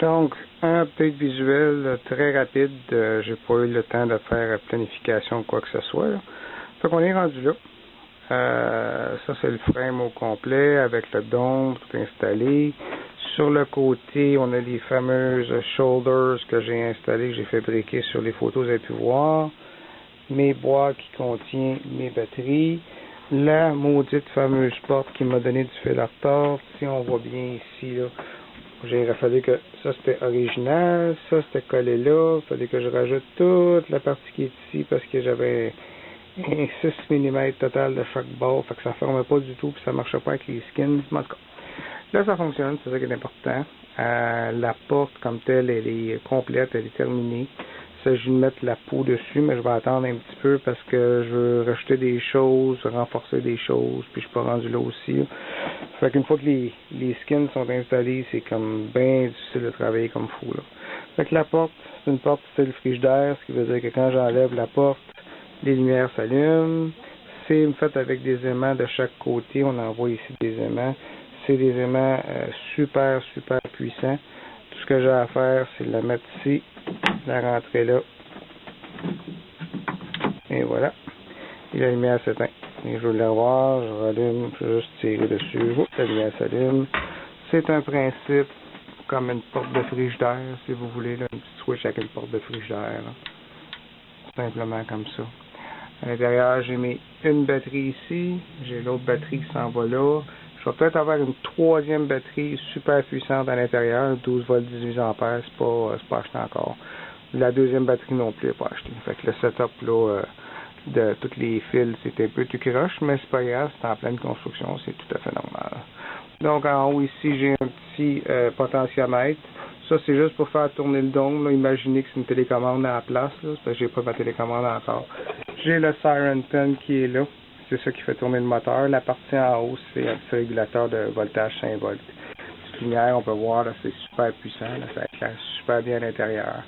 Donc, un update visuel très rapide. J'ai pas eu le temps de faire planification ou quoi que ce soit. Là. Fait qu'on est rendu là. Ça, c'est le frame au complet avec le dôme tout installé. Sur le côté, on a les fameuses shoulders que j'ai installées, que j'ai fabriquées sur les photos, vous avez pu voir. Mes boîtes qui contiennent mes batteries. La maudite fameuse porte qui m'a donné du fil à retordre. Si on voit bien ici, là, j'ai fallu que ça c'était original, ça c'était collé là. Il fallait que je rajoute toute la partie qui est ici parce que j'avais un 6 mm total de chaque bord. Fait que ça ne fermait pas du tout, puis ça ne marchait pas avec les skins. En tout cas, là ça fonctionne, c'est ça qui est important. La porte comme telle, elle est complète, elle est terminée. Il s'agit de mettre la peau dessus, mais je vais attendre un petit peu parce que je veux rajouter des choses, renforcer des choses, puis je suis pas rendu là aussi. Là. Fait qu'une fois que les skins sont installés, c'est comme bien difficile de travailler comme fou. Là. Fait que la porte, c'est une porte style frigidaire, ce qui veut dire que quand j'enlève la porte, les lumières s'allument. C'est fait avec des aimants de chaque côté. On en voit ici des aimants. C'est des aimants super puissants. Tout ce que j'ai à faire, c'est de la mettre ici, la rentrer là. Et voilà. Et la lumière s'éteint. Et je veux la voir, je rallume, je vais juste tirer dessus. La lumière s'allume. C'est un principe comme une porte de frigidaire, si vous voulez, là, un petit switch avec une porte de frigidaire. Là. Simplement comme ça. À l'intérieur, j'ai mis une batterie ici. J'ai l'autre batterie qui s'en va là. Je vais peut-être avoir une troisième batterie super puissante à l'intérieur, 12 volts 18 ampères, c'est pas acheté encore. La deuxième batterie non plus n'est pas achetée. Fait que le setup là, de tous les fils, c'est un peu tout croche, mais c'est pas grave, c'est en pleine construction, c'est tout à fait normal. Donc en haut ici, j'ai un petit potentiomètre. Ça, c'est juste pour faire tourner le dôme. Là. Imaginez que c'est une télécommande à la place, là, parce que j'ai pas ma télécommande encore. J'ai le Siren Pen qui est là. C'est ça qui fait tourner le moteur. La partie en haut, c'est un petit régulateur de voltage 5 volts. Cette lumière, on peut voir, là, c'est super puissant. Là, ça éclaire super bien à l'intérieur.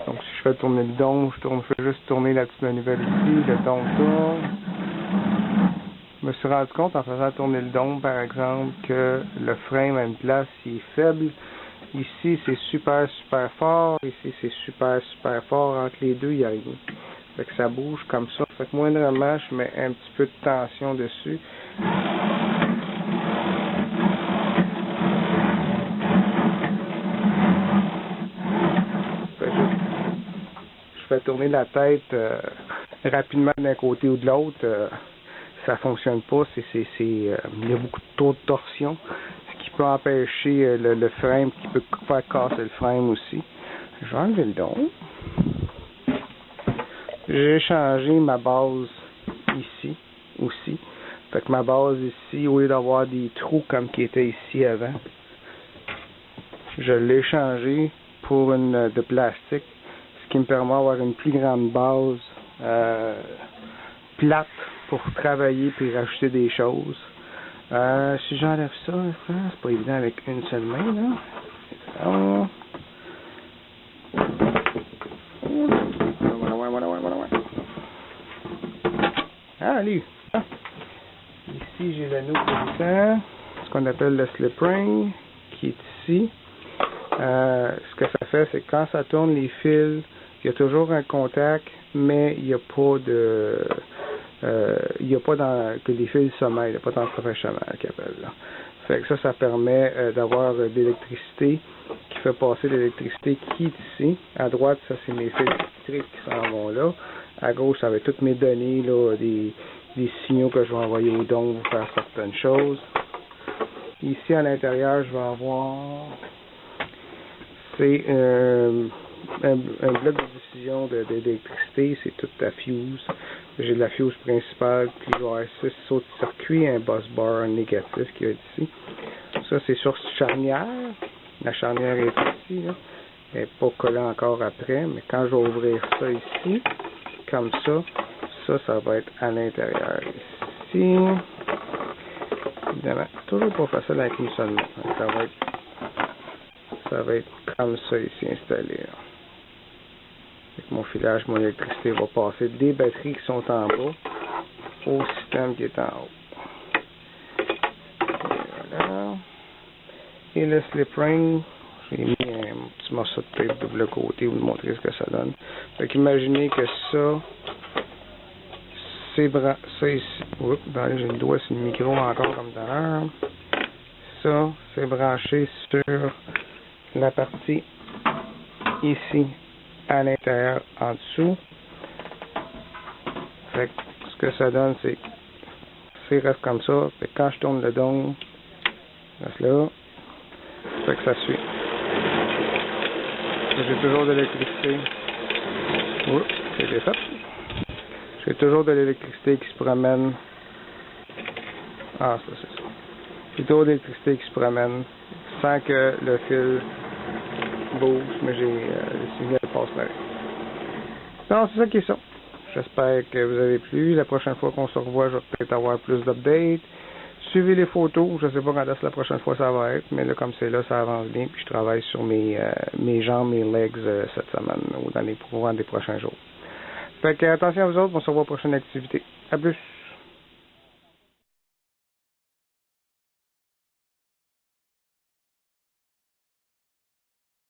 Donc, si je fais tourner le dôme, je fais juste tourner la petite manivelle ici. Le dôme tourne. Je me suis rendu compte en faisant tourner le dôme, par exemple, que le frame à une place, il est faible. Ici, c'est super fort. Ici, c'est super fort. Entre les deux, il n'y a rien. Fait que ça bouge comme ça. Fait que moindrement, je mets un petit peu de tension dessus. Je fais tourner la tête rapidement d'un côté ou de l'autre. Ça fonctionne pas. Il y a beaucoup trop de torsion. Ce qui peut empêcher le frame, qui peut faire casser le frame aussi. Je vais enlever le dôme. J'ai changé ma base ici aussi. Fait que ma base ici, au lieu d'avoir des trous comme qui était ici avant, je l'ai changé pour une de plastique, ce qui me permet d'avoir une plus grande base plate pour travailler et rajouter des choses. Si j'enlève ça, c'est pas évident avec une seule main, là. Voilà. Allez! Ici, j'ai l'anneau puissant, ce qu'on appelle le slip ring, qui est ici. Ce que ça fait, c'est que quand ça tourne les fils, il y a toujours un contact, mais il n'y a pas de... il n'y a pas que les fils se mêlent, il n'y a pas d'entreferchement qui appelle là. Fait que ça permet d'avoir de l'électricité qui fait passer l'électricité qui est ici. À droite, ça c'est mes fils électriques qui s'en vont là. À gauche, ça va être toutes mes données, là, des signaux que je vais envoyer au dôme pour faire certaines choses. Ici à l'intérieur, je vais avoir c'est un bloc de diffusion d'électricité, c'est toute la fuse. J'ai de la fuse principale, puis je vais avoir 6 autres circuits, un bus bar négatif qui va être ici. Ça, c'est sur charnière. La charnière est ici, là. Elle n'est pas collée encore après, mais quand je vais ouvrir ça ici, comme ça va être à l'intérieur ici. Évidemment, toujours pas facile avec une seule main. Ça va être comme ça ici installé. Là. Avec mon filage, mon électricité va passer des batteries qui sont en bas au système qui est en haut. Et voilà. Et le slip ring, j'ai mis un petit morceau de tape double côté pour vous montrer ce que ça donne. Fait qu'imaginez que ça, ça ici, oups, j'ai le doigt sur le micro encore comme tout à l'heure. Ça, c'est branché sur la partie ici, à l'intérieur, en dessous. Fait que ce que ça donne, c'est reste comme ça. Fait que quand je tourne le dôme, reste là. Fait que ça suit. J'ai toujours de l'électricité. Oups, c'est bien fait. J'ai toujours de l'électricité qui se promène. Ah, ça c'est ça. J'ai toujours de l'électricité qui se promène sans que le fil bouge, mais le signal passe pareil. Non, c'est ça qui est ça. J'espère que vous avez plu. La prochaine fois qu'on se revoit, je vais peut-être avoir plus d'updates. Suivez les photos. Je ne sais pas quand est-ce la prochaine fois ça va être, mais là, comme c'est là, ça avance bien. Puis je travaille sur mes jambes, mes legs cette semaine ou dans les courants des prochains jours. Fait que attention à vous autres, on se revoit à la prochaine activité. À plus!